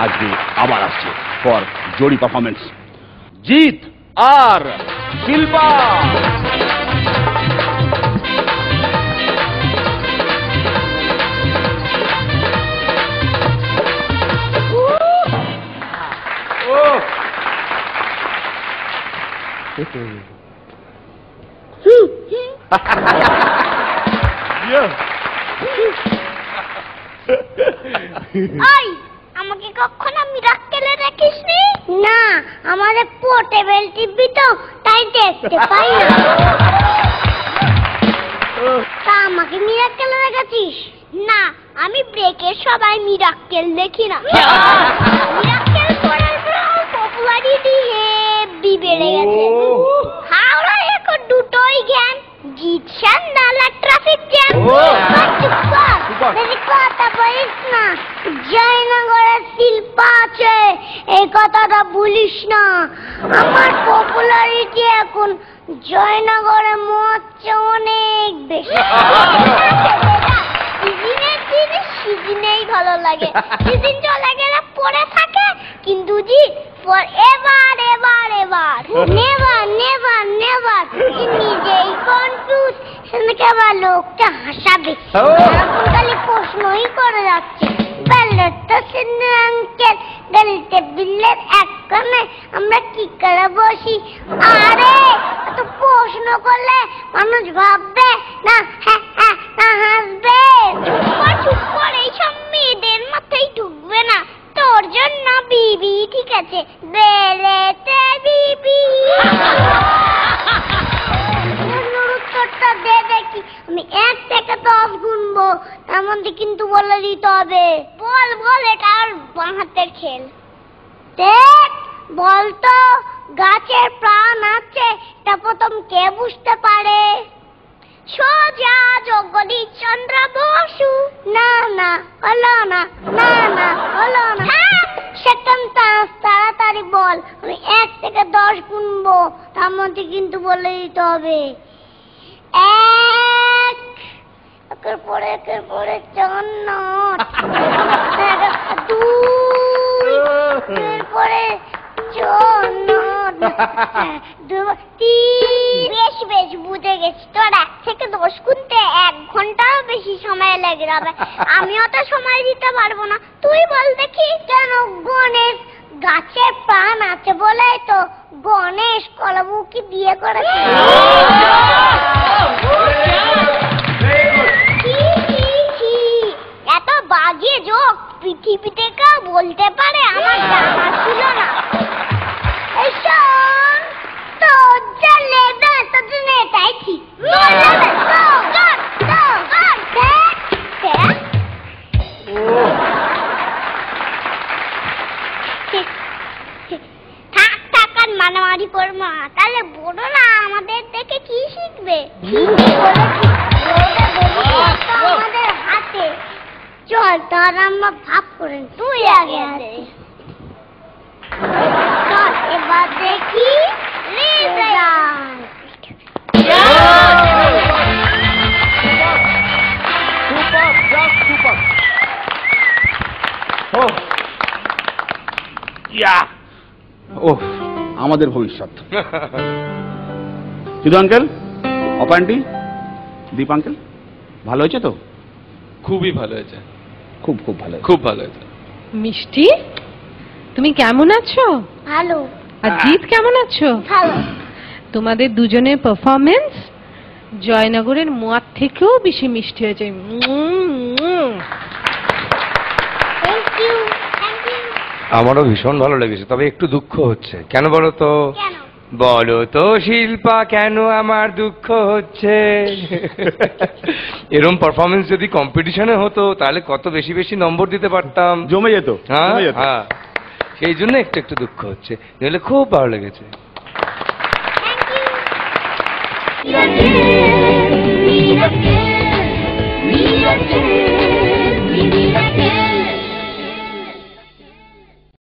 আজকে আবার আসছে ফর জোড়ি পারফরমেন্স, জিৎ আর শিল্পা। আমাকে কখনো মিরাক্কেলে রাখিস নি? না, আমাদের পোর্টেবল টিভি তো, তাই দেখতে পাই না। তা আমাকে মিরাক্কেলে রেখেছিস? না, আমি ব্রেকের সবাই মিরাক্কেল দেখি না। মিরাক্কেল করার পপুলারিটি হেভি বেড়ে গেছে। হাওড়ায় এখন দুটোই জ্ঞান, জিৎ সান্যাল আর ট্রাফিক জ্যাম। কথা বলিস না, জয়নগরের শিল্পা আছে, এই কথাটা বলিস না। আমার পপুলারিটি এখন জয়নগরে মরছে অনেক বেশি। সিজনের জিনিস সিজনেই ভালো লাগে, সিজন চলে গেলে পড়ে থাকে। কিন্তু G for ever ever ever never never never, নিজেই কনফিউজ, সেদিকে আবার লোকটা হাসাবে। এখন খালি প্রশ্নই করে যাচ্ছে, আঙ্কেল গলিতে বিল্লের এক কোণে আমরা কি করে বসি? আরে এত প্রশ্ন করলে মানুষ ভাববে না, হ্যাঁ হ্যাঁ না হাসবে। চুপ কর, এইসব মেয়েদের মাথায় ঢুকবে না। তোর জন্য বিবি ঠিক আছে, বেলেতে বিবি। উত্তরটা দে দেখি, আমি 1 থেকে 10 গুনবো, তার মধ্যে কিন্তু বলে দিতে হবে। বল বল, এটা আর বাঁ হাতের খেল। দেখ বলতো, গাছের প্রাণ আছে, এটা প্রথম কে বুঝতে পারে? সোজা জগদীশ চন্দ্র বসু। না না হলো না, না না হলো না। সেকেন্ড চান্স, তাড়াতাড়ি বল, আমি 1 থেকে 10 গুনবো, তার মধ্যে কিন্তু বলে দিতে হবে। 1, একের পরে 4 নট, 2, এরপরে 4 নট, 3। বেশ বেশ, বুঝে গেছি। তোর 1 থেকে 10 গুনতে 1 ঘন্টাও বেশি সময় লেগে যাবে। আমি অত সময় দিতে পারবো না। তুই বল দেখি। কেন? গণেশ গাছের প্রাণ আছে বলেই তো গণেশ কলাবুকি বিয়ে করেছে। এত বাজে জোক পৃথিবীতে কেউ বলতে পারে? আমার জানা ছিল না। এই শোন, তোর যা লেভেল, তোর জন্য এটাই ঠিক। থাক আর মানামারি করবো না, তাহলে বড়রা আমাদের দেখে কি শিখবে? আমাদের হাতে। চল তার আমরা ভাব করেন, তুই আগে আছে। চল এবার দেখি result. Super, just super. Oh, আমাদের ভবিষ্যৎ। সিধু আঙ্কেল, অপান্টি, দীপ আঙ্কেল, ভালো হয়েছে তো? খুবই ভালো হয়েছে, খুব খুব ভালো, খুব ভালো হয়েছে। মিষ্টি, তুমি কেমন আছো? ভালো। আর জিৎ কেমন আছো? ভালো। তোমাদের দুজনের পারফরমেন্স জয়নগরের মোয়ার থেকেও বেশি মিষ্টি হয়েছে। Thank you, thank you. আমারও ভীষণ ভালো লেগেছে, তবে একটু দুঃখ হচ্ছে। কেন বলো তো? কেন? বলো তো শিল্পা, কেন আমার দুঃখ হচ্ছে? এরম পারফরমেন্স যদি কম্পিটিশনে হতো তাহলে কত বেশি বেশি নম্বর দিতে পারতাম, জমে যেত। হ্যাঁ হ্যাঁ, সেই জন্য একটু একটু দুঃখ হচ্ছে, নইলে খুব ভালো লেগেছে। Miracle, miracle, miracle.